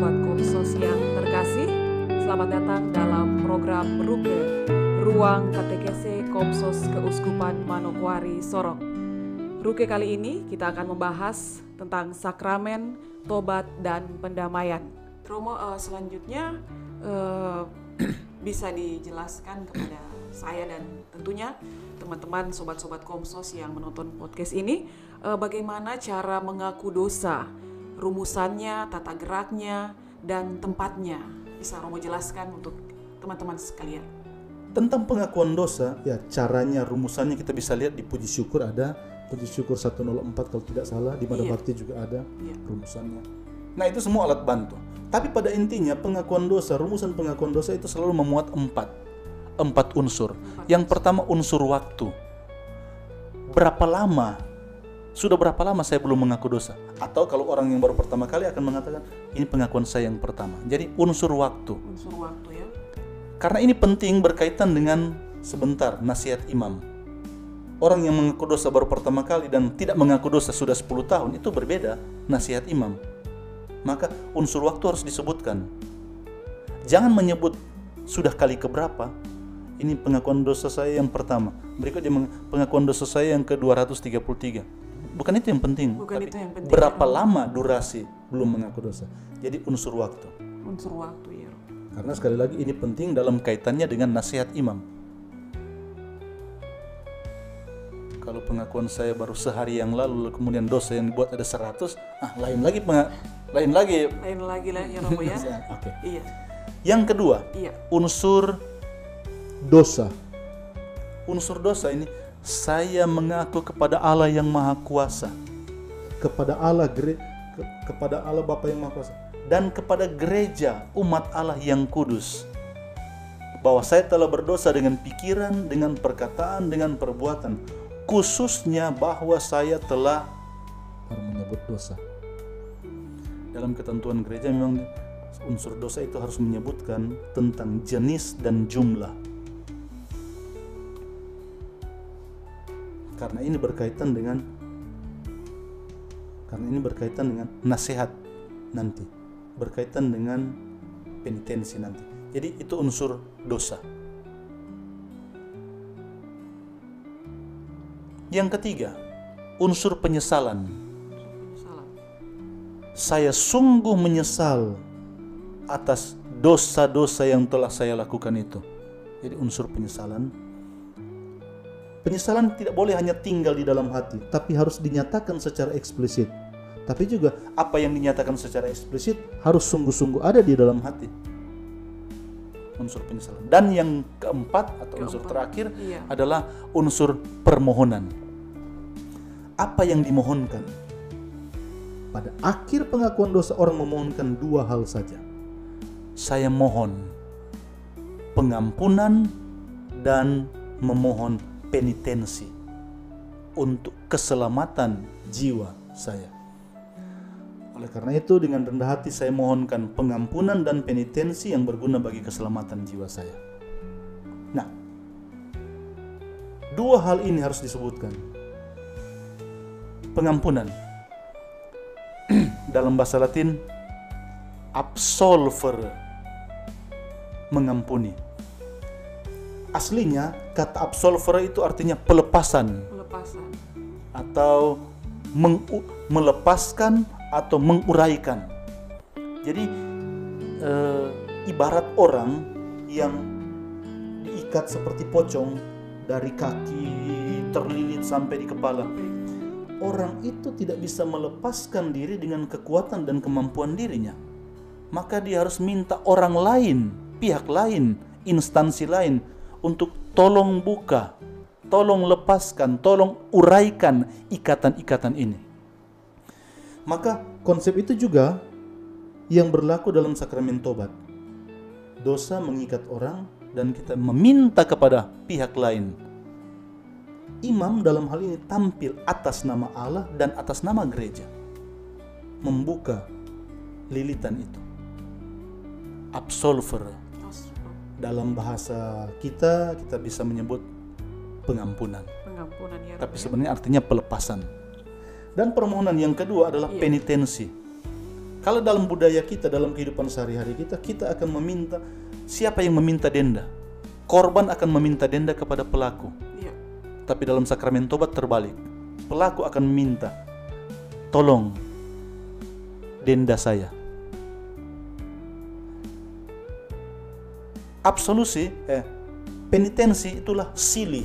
sobat Komsos yang terkasih, selamat datang dalam program Ruke, Ruang Katekese Komsos Keuskupan Manokwari Sorong. Ruke kali ini kita akan membahas tentang sakramen, tobat, dan pendamaian. Romo, selanjutnya bisa dijelaskan kepada saya dan tentunya teman-teman sobat-sobat Komsos yang menonton podcast ini, bagaimana cara mengaku dosa, rumusannya, tata geraknya, dan tempatnya. Bisa Romo jelaskan untuk teman-teman sekalian? Tentang pengakuan dosa, ya caranya, rumusannya kita bisa lihat di Puji Syukur ada, Puji Syukur 104 kalau tidak salah, di Mada Bakti juga ada rumusannya. Nah itu semua alat bantu. Tapi pada intinya pengakuan dosa, rumusan pengakuan dosa itu selalu memuat empat unsur. Yang pertama unsur waktu. Sudah berapa lama saya belum mengaku dosa? Atau kalau orang yang baru pertama kali akan mengatakan, ini pengakuan saya yang pertama. Jadi unsur waktu. Unsur waktu ya. Karena ini penting berkaitan dengan nasihat imam. Orang yang mengaku dosa baru pertama kali dan tidak mengaku dosa sudah 10 tahun, itu berbeda nasihat imam. Maka unsur waktu harus disebutkan. Jangan menyebut sudah kali keberapa. Ini pengakuan dosa saya yang pertama. Berikutnya pengakuan dosa saya yang ke-233. Bukan itu yang penting. Bukan itu yang penting. Berapa lama durasi belum mengaku dosa. Jadi unsur waktu. Unsur waktu ya. Karena sekali lagi ini penting dalam kaitannya dengan nasihat imam. Kalau pengakuan saya baru sehari yang lalu, kemudian dosa yang dibuat ada 100, lain lagi lah ya Romo ya. Okay. Iya. Yang kedua, unsur dosa. Unsur dosa ini, saya mengaku kepada Allah yang Maha Kuasa, kepada Allah Bapa yang Maha Kuasa, dan kepada gereja umat Allah yang kudus, bahwa saya telah berdosa dengan pikiran, dengan perkataan, dengan perbuatan, khususnya bahwa saya telah menyebut dosa. Dalam ketentuan gereja memang unsur dosa itu harus menyebutkan tentang jenis dan jumlah. Karena ini berkaitan dengan nasihat nanti, berkaitan dengan penitensi nanti. Jadi itu unsur dosa. Yang ketiga, unsur penyesalan. Saya sungguh menyesal atas dosa-dosa yang telah saya lakukan itu. Jadi unsur penyesalan. Penyesalan tidak boleh hanya tinggal di dalam hati, tapi harus dinyatakan secara eksplisit. Tapi juga apa yang dinyatakan secara eksplisit harus sungguh-sungguh ada di dalam hati. Unsur penyesalan. Dan yang keempat atau unsur terakhir adalah unsur permohonan. Apa yang dimohonkan? Pada akhir pengakuan dosa orang memohonkan dua hal saja. Saya mohon pengampunan dan memohon penitensi untuk keselamatan jiwa saya. Oleh karena itu dengan rendah hati saya mohonkan pengampunan dan penitensi yang berguna bagi keselamatan jiwa saya. Nah, dua hal ini harus disebutkan. Pengampunan dalam bahasa Latin absolvere, mengampuni. Aslinya kata absolvere itu artinya pelepasan. Atau melepaskan atau menguraikan. Jadi ibarat orang yang diikat seperti pocong dari kaki terlilit sampai di kepala. Orang itu tidak bisa melepaskan diri dengan kekuatan dan kemampuan dirinya. Maka dia harus minta orang lain, pihak lain, instansi lain untuk tolong buka, tolong lepaskan, tolong uraikan ikatan-ikatan ini. Maka konsep itu juga yang berlaku dalam sakramen tobat. Dosa mengikat orang dan kita meminta kepada pihak lain. Imam dalam hal ini tampil atas nama Allah dan atas nama gereja, membuka lilitan itu. Absolver. Dalam bahasa kita bisa menyebut pengampunan. Ya, tapi sebenarnya artinya pelepasan. Dan permohonan yang kedua adalah penitensi. Kalau dalam budaya kita, dalam kehidupan sehari-hari kita akan meminta, siapa yang meminta denda? Korban akan meminta denda kepada pelaku. Iya. Tapi dalam sakramen tobat terbalik. Pelaku akan meminta, tolong denda saya. Absolusi, penitensi itulah silih,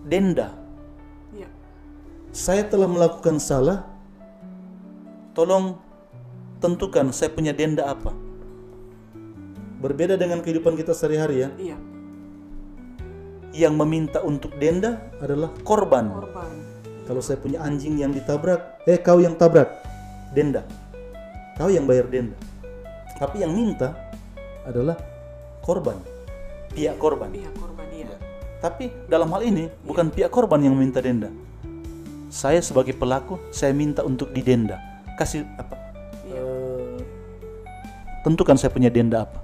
denda. Iya. Saya telah melakukan salah, tolong tentukan saya punya denda apa. Berbeda dengan kehidupan kita sehari-hari ya. Iya. Yang meminta untuk denda adalah korban. Korban. Kalau saya punya anjing yang ditabrak, kau yang tabrak, denda. Kau yang bayar denda. Tapi yang minta adalah korban, pihak korban. Pihak korban, iya. Tapi dalam hal ini bukan pihak korban yang meminta denda. Saya sebagai pelaku, saya minta untuk didenda. Kasih apa? Tentukan saya punya denda apa.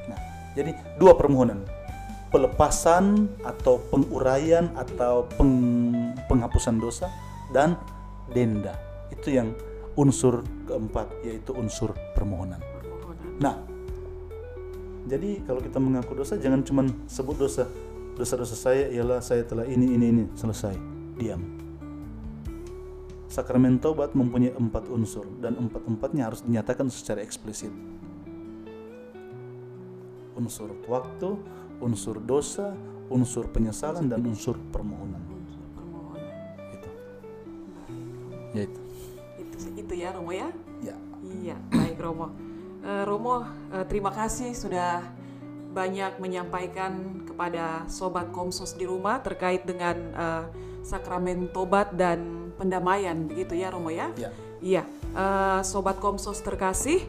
Nah, jadi dua permohonan. Pelepasan atau penguraian atau penghapusan dosa dan denda. Itu yang unsur keempat, yaitu unsur permohonan. Nah, jadi kalau kita mengaku dosa jangan cuma sebut dosa. Dosa-dosa saya ialah saya telah ini, selesai. Diam. Sakramen tobat mempunyai 4 unsur dan 4-empatnya harus dinyatakan secara eksplisit. Unsur waktu, unsur dosa, unsur penyesalan, dan unsur permohonan. Itu. Ya itu. Itu ya Romo ya? Ya. Iya, baik Romo. Romo, terima kasih sudah banyak menyampaikan kepada Sobat Komsos di rumah terkait dengan sakramen tobat dan pendamaian, begitu ya Romo ya? Ya. Iya, Sobat Komsos terkasih,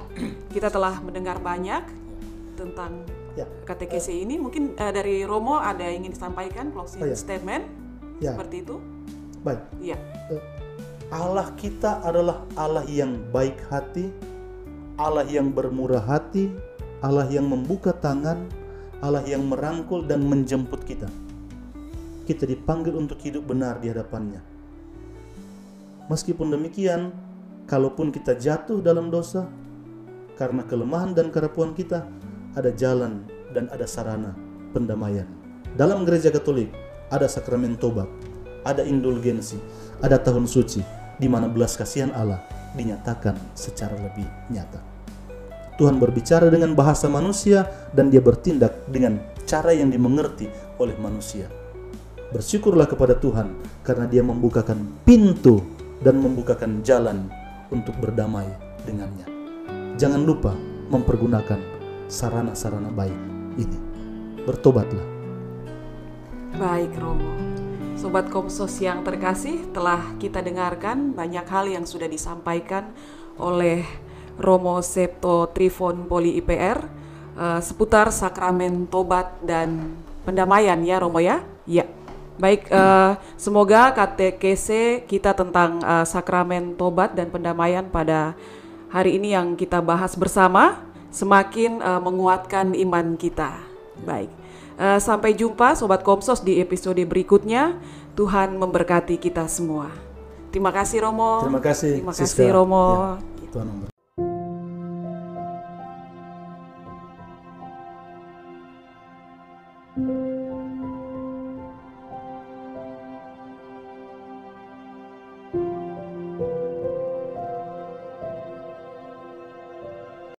kita telah mendengar banyak tentang katekesi ini. Mungkin dari Romo ada yang ingin disampaikan, closing statement, seperti itu? Baik. Iya. Allah kita adalah Allah yang baik hati, Allah yang bermurah hati, Allah yang membuka tangan, Allah yang merangkul dan menjemput kita. Kita dipanggil untuk hidup benar di hadapannya. Meskipun demikian, kalaupun kita jatuh dalam dosa, karena kelemahan dan kerapuan kita, ada jalan dan ada sarana pendamaian. Dalam gereja Katolik, ada sakramen tobat, ada indulgensi, ada tahun suci, di mana belas kasihan Allah dinyatakan secara lebih nyata. Tuhan berbicara dengan bahasa manusia dan Dia bertindak dengan cara yang dimengerti oleh manusia. Bersyukurlah kepada Tuhan karena Dia membukakan pintu dan membukakan jalan untuk berdamai dengannya. Jangan lupa mempergunakan sarana-sarana baik ini. Bertobatlah. Baik Romo. Sobat Komsos yang terkasih, telah kita dengarkan banyak hal yang sudah disampaikan oleh Romo Septo Trifon Poli IPR seputar sakramen tobat dan pendamaian ya Romo ya? Ya. Baik, semoga katekese kita tentang sakramen tobat dan pendamaian pada hari ini yang kita bahas bersama semakin menguatkan iman kita. Baik. Sampai jumpa Sobat Komsos di episode berikutnya. Tuhan memberkati kita semua. Terima kasih Romo. Terima kasih. Terima kasih Romo. Ya, Tuhan memberkati.